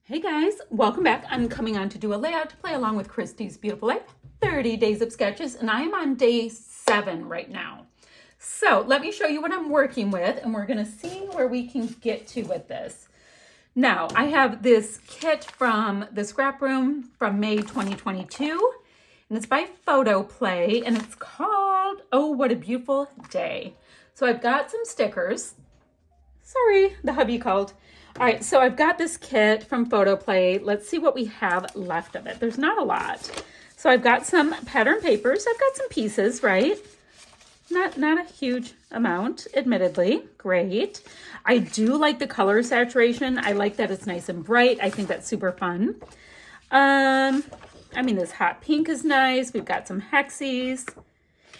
Hey guys, welcome back. I'm coming on to do a layout to play along with Christy's Beautiful Life, 30 days of sketches, and I am on day 7 right now. So let me show you what I'm working with, and we're gonna see where we can get to with this. Now, I have this kit from the Scrap Room from May 2022, and it's by Photo Play, and it's called Oh What a Beautiful Day. So I've got some stickers. Sorry, the hubby called. All right, so I've got this kit from Photo Play. Let's see what we have left of it. There's not a lot. So I've got some pattern papers. I've got some pieces, right? Not a huge amount, admittedly. Great. I do like the color saturation. I like that it's nice and bright. I think that's super fun. This hot pink is nice. We've got some hexies.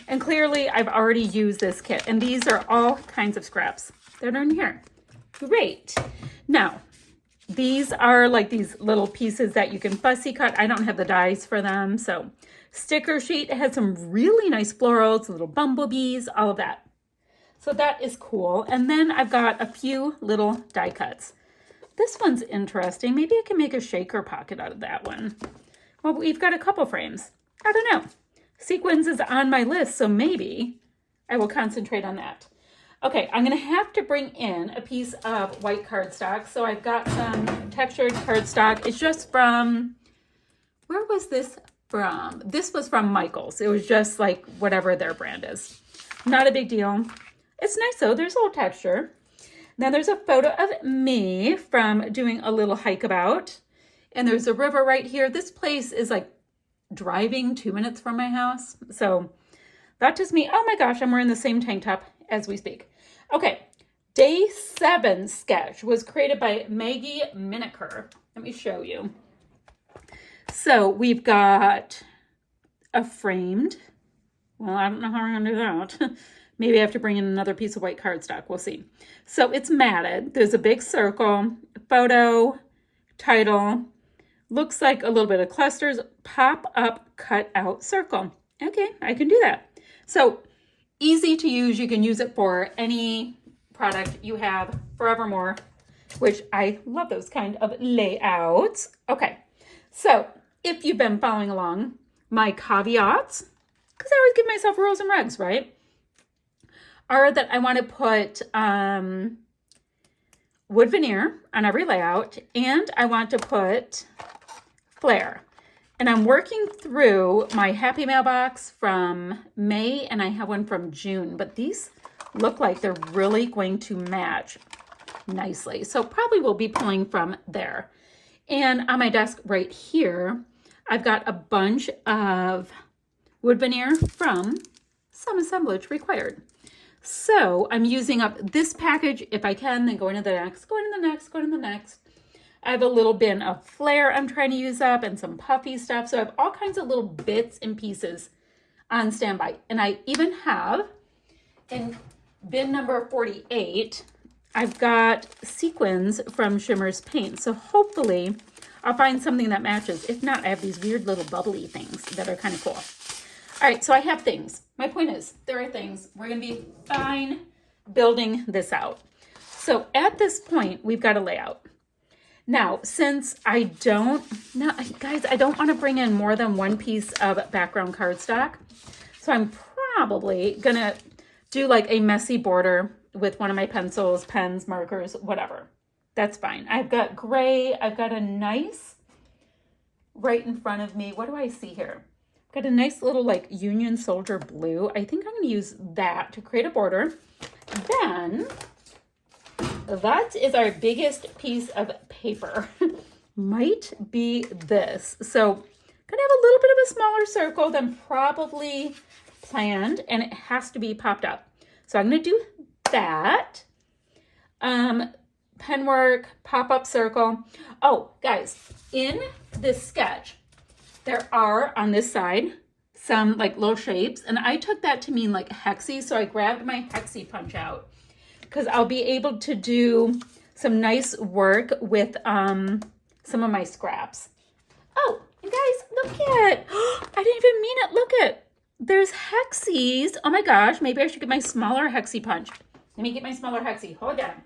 And clearly, I've already used this kit. And these are all kinds of scraps that are in here. Great. Now, these are like these little pieces that you can fussy cut. I don't have the dies for them. So sticker sheet has some really nice florals, little bumblebees, all of that. So that is cool. And then I've got a few little die cuts. This one's interesting. Maybe I can make a shaker pocket out of that one. Well, we've got a couple frames. I don't know. Sequins is on my list, so maybe I will concentrate on that. Okay, I'm gonna have to bring in a piece of white cardstock. So I've got some textured cardstock. It's just from, where was this from? This was from Michael's. It was just like whatever their brand is. Not a big deal. It's nice though, there's a little texture. Then there's a photo of me from doing a little hike about. And there's a river right here. This place is like driving 2 minutes from my house. So that's just me. Oh my gosh, I'm wearing the same tank top as we speak. Okay, day 7 sketch was created by Maggie Miniker. Let me show you. So we've got a framed, well, I don't know how we're gonna do that. Maybe I have to bring in another piece of white cardstock, we'll see. So it's matted, there's a big circle, photo, title, looks like a little bit of clusters, pop up, cut out circle. Okay, I can do that. So easy to use. You can use it for any product you have forevermore, which I love those kind of layouts. Okay, so if you've been following along, my caveats, because I always give myself rules and regs, right, are that I want to put wood veneer on every layout, and I want to put Flair. And I'm working through my Happy Mailbox from May, and I have one from June, but these look like they're really going to match nicely. So probably we'll be pulling from there. And on my desk right here, I've got a bunch of wood veneer from Some Assemblage Required. So I'm using up this package if I can, then go into the next, go into the next, go into the next. I have a little bin of Flair I'm trying to use up and some puffy stuff. So I have all kinds of little bits and pieces on standby. And I even have, in bin number 48, I've got sequins from Shimmer's Paint. So hopefully I'll find something that matches. If not, I have these weird little bubbly things that are kind of cool. All right, so I have things. My point is, there are things. We're gonna be fine building this out. So at this point, we've got a layout. Now, since I don't want to bring in more than one piece of background cardstock. So I'm probably going to do like a messy border with one of my pencils, pens, markers, whatever. That's fine. I've got gray. I've got a nice, right in front of me. What do I see here? I've got a nice little like Union Soldier blue. I think I'm going to use that to create a border. Then that is our biggest piece of paper. Might be this. So gonna have a little bit of a smaller circle than probably planned, and it has to be popped up. So I'm gonna do that. Pen work, pop-up circle. Oh, guys, in this sketch, there are on this side some like little shapes, and I took that to mean like hexie, so I grabbed my hexie punch out, because I'll be able to do some nice work with some of my scraps. Oh, and guys, look at, I didn't even mean it. Look at, there's hexies. Oh my gosh, maybe I should get my smaller hexie punch. Let me get my smaller hexie. Hold on.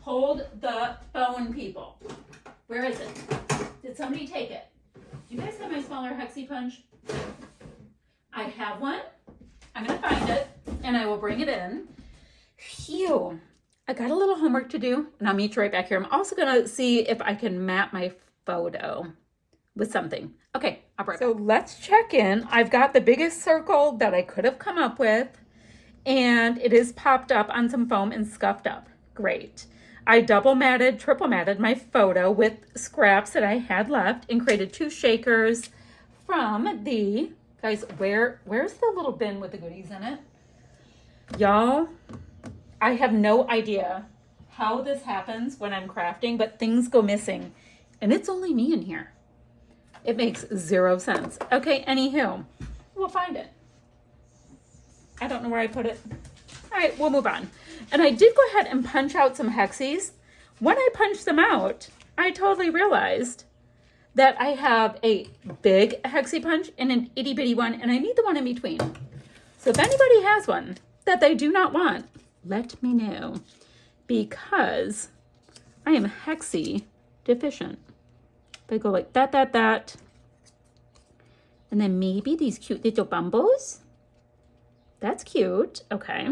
Hold the phone, people. Where is it? Did somebody take it? Do you guys have my smaller hexie punch? I have one. I'm going to find it and I will bring it in. Phew. I got a little homework to do and I'll meet you right back here. I'm also going to see if I can map my photo with something. Okay, I'll bring it. So let's check in. I've got the biggest circle that I could have come up with and it is popped up on some foam and scuffed up. Great. I double matted, triple matted my photo with scraps that I had left and created 2 shakers from the, guys, where's the little bin with the goodies in it? Y'all, I have no idea how this happens when I'm crafting, but things go missing and it's only me in here. It makes 0 sense. Okay, anywho, we'll find it. I don't know where I put it. All right, we'll move on. And I did go ahead and punch out some hexies. When I punched them out, I totally realized that I have a big hexie punch and an itty bitty one, and I need the one in between. So if anybody has one that they do not want, let me know, because I am hexie deficient. If I go like that, and then maybe these cute little bumbles. That's cute. Okay.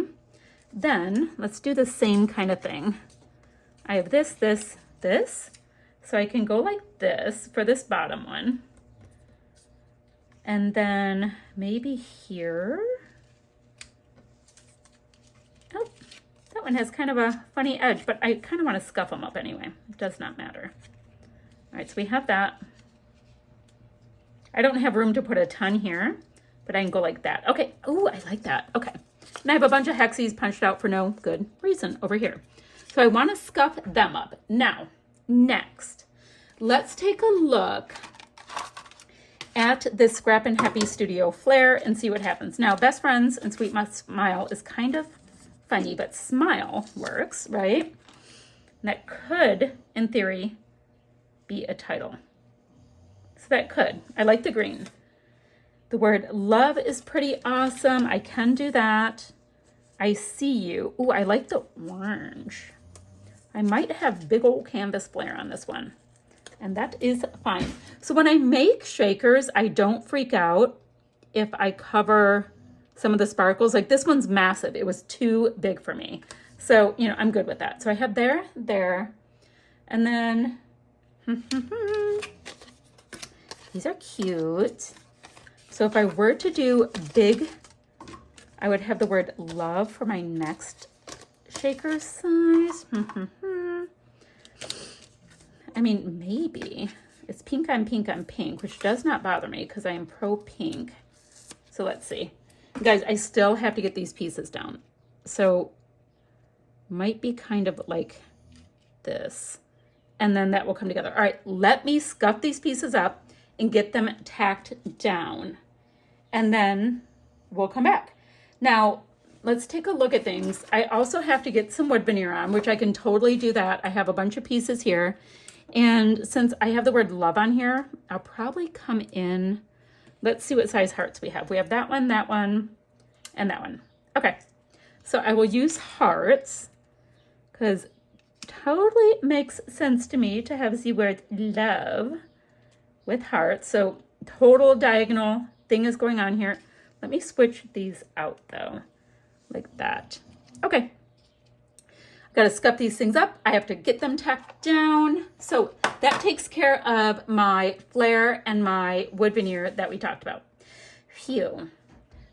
Then let's do the same kind of thing. I have this. So I can go like this for this bottom one. And then maybe here. Oh, that one has kind of a funny edge, but I kind of want to scuff them up anyway. It does not matter. All right, so we have that. I don't have room to put a ton here, but I can go like that. Okay. Oh, I like that. Okay. And I have a bunch of hexies punched out for no good reason over here. So I want to scuff them up. Now, next, let's take a look at this Scrappin Happy Studio Flair and see what happens. Now, Best Friends and Sweet Smile is kind of funny, but Smile works, right? And that could, in theory, be a title. So that could. I like the green. The word love is pretty awesome. I can do that. I see you. Ooh, I like the orange. I might have big old canvas flare on this one. And that is fine. So when I make shakers, I don't freak out if I cover some of the sparkles. Like this one's massive. It was too big for me. So, you know, I'm good with that. So I have there. And then, these are cute. So if I were to do big, I would have the word love for my next shaker size. I mean, maybe. It's pink on pink on pink, which does not bother me because I am pro pink. So let's see. Guys, I still have to get these pieces down. So might be kind of like this. And then that will come together. All right, let me scuff these pieces up and get them tacked down. And then we'll come back. Now, let's take a look at things. I also have to get some wood veneer on, which I can totally do that. I have a bunch of pieces here. And since I have the word love on here, I'll probably come in. Let's see what size hearts we have. We have that one, and that one. Okay, so I will use hearts because totally makes sense to me to have the word love with hearts. So total diagonal thing is going on here. Let me switch these out though, like that. Okay. I've got to scuff these things up. I have to get them tacked down. So that takes care of my flare and my wood veneer that we talked about. Phew.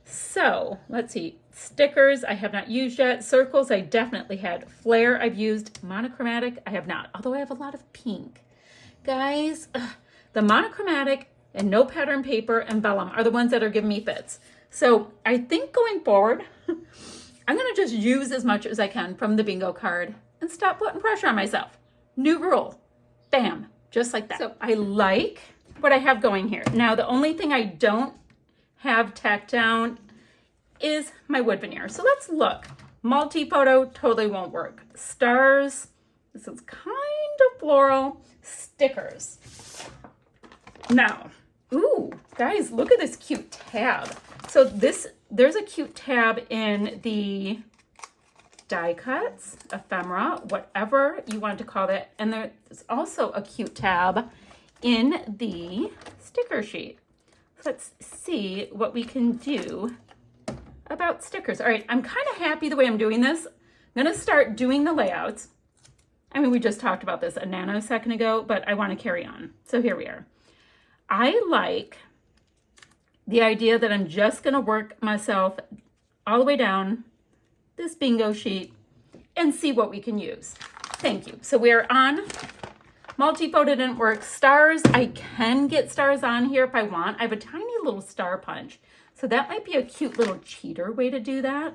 So let's see. Stickers I have not used yet. Circles I definitely had. Flare I've used. Monochromatic I have not, although I have a lot of pink. Guys, the monochromatic and no pattern paper and vellum are the ones that are giving me fits. So I think going forward, I'm going to just use as much as I can from the bingo card and stop putting pressure on myself. New rule. Bam. Just like that. So I like what I have going here. Now, the only thing I don't have tacked down is my wood veneer. So let's look. Multi-photo totally won't work. Stars. This is kind of floral. Stickers. Now, ooh, guys, look at this cute tab. So there's a cute tab in the die cuts, ephemera, whatever you want to call it. And there's also a cute tab in the sticker sheet. Let's see what we can do about stickers. All right, I'm kind of happy the way I'm doing this. I'm gonna start doing the layouts. I mean, we just talked about this a nanosecond ago, but I want to carry on. So here we are. I like the idea that I'm just gonna work myself all the way down this bingo sheet and see what we can use. Thank you. So we're on multi-photo didn't work. Stars, I can get stars on here if I want. I have a tiny little star punch. So that might be a cute little cheater way to do that.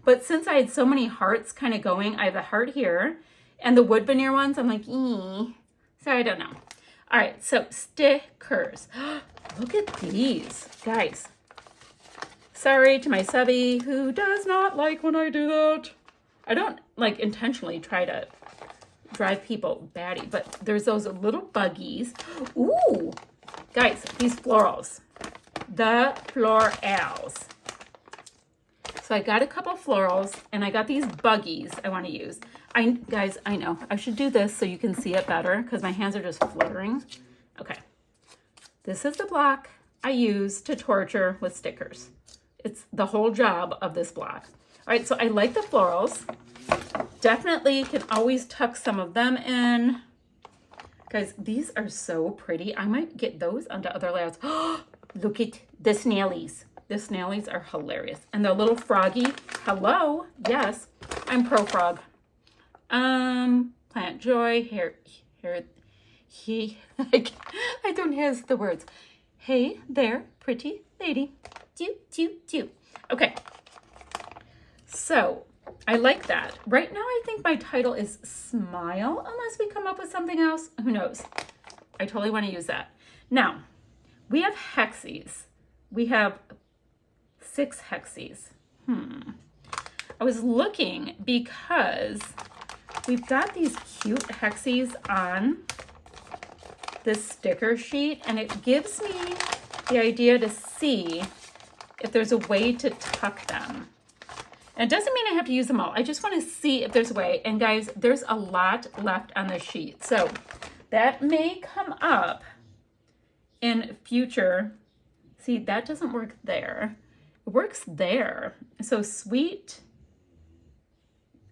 But since I had so many hearts kind of going, I have a heart here and the wood veneer ones, I'm like, so I don't know. All right, so stickers. Look at these, guys. Sorry to my subby who does not like when I do that. I don't like intentionally try to drive people batty, but there's those little buggies. Ooh, guys, these florals. The florals. So I got a couple florals and I got these buggies I want to use. Guys, I know I should do this so you can see it better because my hands are just fluttering. Okay. This is the block I use to torture with stickers. It's the whole job of this block. All right, so I like the florals. Definitely can always tuck some of them in. Guys, these are so pretty. I might get those onto other layouts. Look at the snailies. The snailies are hilarious. And the little froggy. Hello. Yes, I'm pro frog. Plant joy. I don't have the words. Hey there, pretty lady. Do. Okay. So I like that. Right now, I think my title is Smile, unless we come up with something else. Who knows? I totally want to use that. Now, we have hexies. We have 6 hexies. I was looking because we've got these cute hexies on this sticker sheet, and it gives me the idea to see if there's a way to tuck them. And it doesn't mean I have to use them all. I just want to see if there's a way. And guys, there's a lot left on the sheet. So that may come up in future. See, that doesn't work there. It works there. So sweet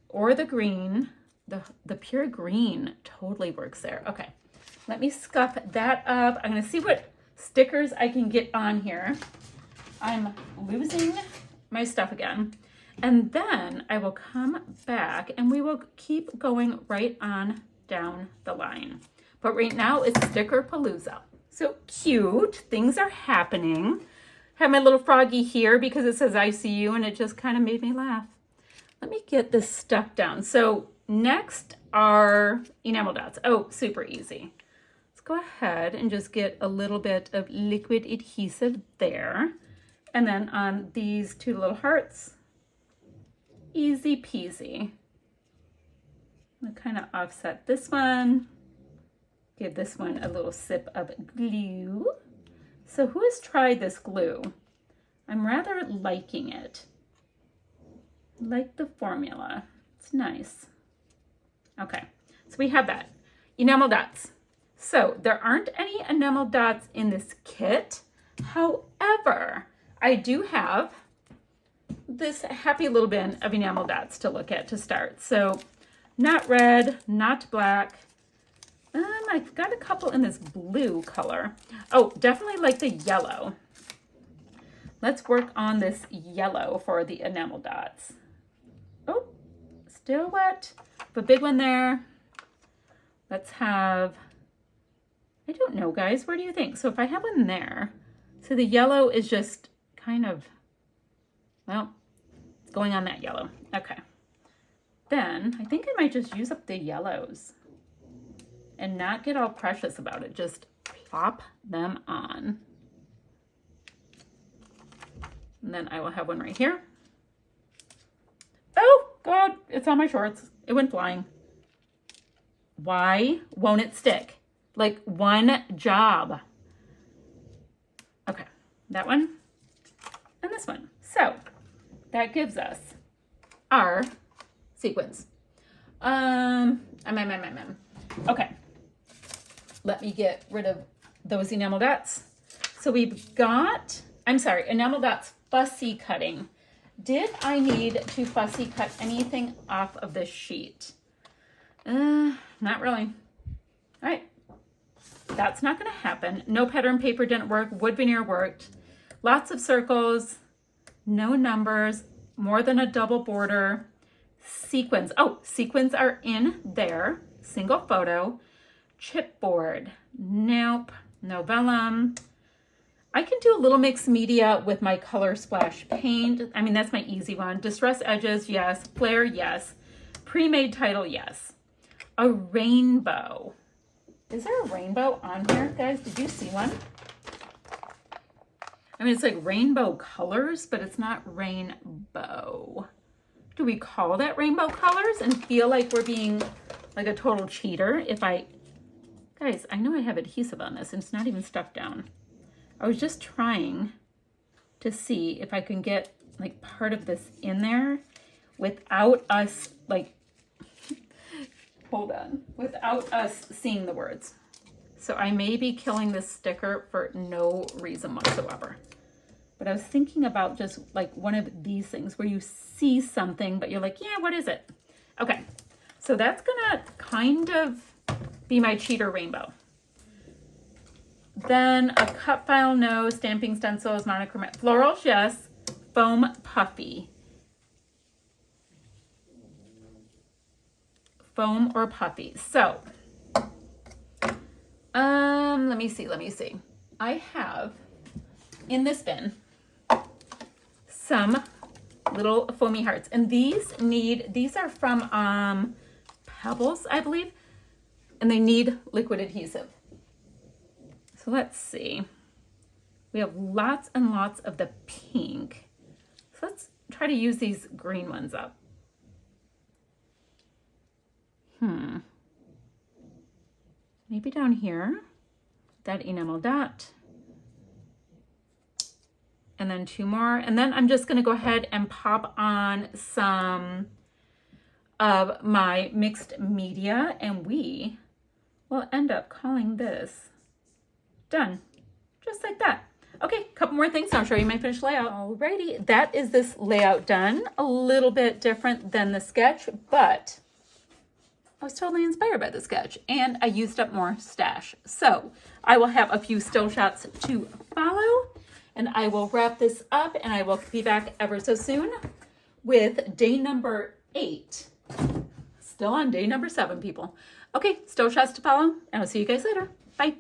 or the green, the pure green totally works there. Okay, let me scuff that up. I'm gonna see what stickers I can get on here. I'm losing my stuff again. And then I will come back and we will keep going right on down the line. But right now it's Sticker Palooza. So cute, things are happening. Have my little froggy here because it says I see you and it just kind of made me laugh. Let me get this stuck down. So next are enamel dots. Oh, super easy. Let's go ahead and just get a little bit of liquid adhesive there. And then on these 2 little hearts, easy peasy. I'm gonna kind of offset this one. Give this one a little sip of glue. So who has tried this glue? I'm rather liking it. Like the formula. It's nice. Okay, so we have that. Enamel dots. So there aren't any enamel dots in this kit. However, I do have this happy little bin of enamel dots to look at to start. So not red, not black. I've got a couple in this blue color. Oh, definitely like the yellow. Let's work on this yellow for the enamel dots. Oh, still wet, but big one there. Let's have, I don't know, guys, where do you think? So if I have one there, so the yellow is just kind of, well, it's going on that yellow. Okay. Then I think I might just use up the yellows and not get all precious about it. Just plop them on. And then I will have one right here. Oh, God, it's on my shorts. It went flying. Why won't it stick? Like one job. Okay, that one and this one. So that gives us our sequins. Okay. Let me get rid of those enamel dots. So we've got, enamel dots fussy cutting. Did I need to fussy cut anything off of this sheet? Not really. All right. That's not going to happen. No pattern paper didn't work. Wood veneer worked. Lots of circles. No numbers. More than a double border. Sequins. Oh, sequins are in there. Single photo. Chipboard. Nope. No vellum. I can do a little mixed media with my color splash paint. I mean, that's my easy one. Distress edges, yes. Flair, yes. Pre-made title, yes. A rainbow. Is there a rainbow on here, guys? Did you see one? I mean, it's like rainbow colors, but it's not rainbow. Do we call that rainbow colors and feel like we're being like a total cheater if I... Guys, I know I have adhesive on this and it's not even stuck down. I was just trying to see if I can get like part of this in there without us like, hold on, without us seeing the words. So I may be killing this sticker for no reason whatsoever. But I was thinking about just like one of these things where you see something, but you're like, yeah, what is it? Okay, so that's gonna kind of be my cheater rainbow. Then a cut file, no. Stamping stencils, monochromatic. Florals, yes. Foam puffy. Foam or puffy. So, let me see. I have in this bin some little foamy hearts, and these are from Pebbles, I believe, and they need liquid adhesive. So let's see. We have lots and lots of the pink. So let's try to use these green ones up. Maybe down here, that enamel dot. And then two more. And then I'm just gonna go ahead and pop on some of my mixed media, and we will end up calling this done, just like that. Okay, a couple more things. I'll show you my finished layout. Alrighty, that is this layout done. A little bit different than the sketch, but I was totally inspired by the sketch and I used up more stash. So I will have a few still shots to follow and I will wrap this up and I will be back ever so soon with day number 8. Still on day number 7, people. Okay, still shots to follow and I'll see you guys later. Bye.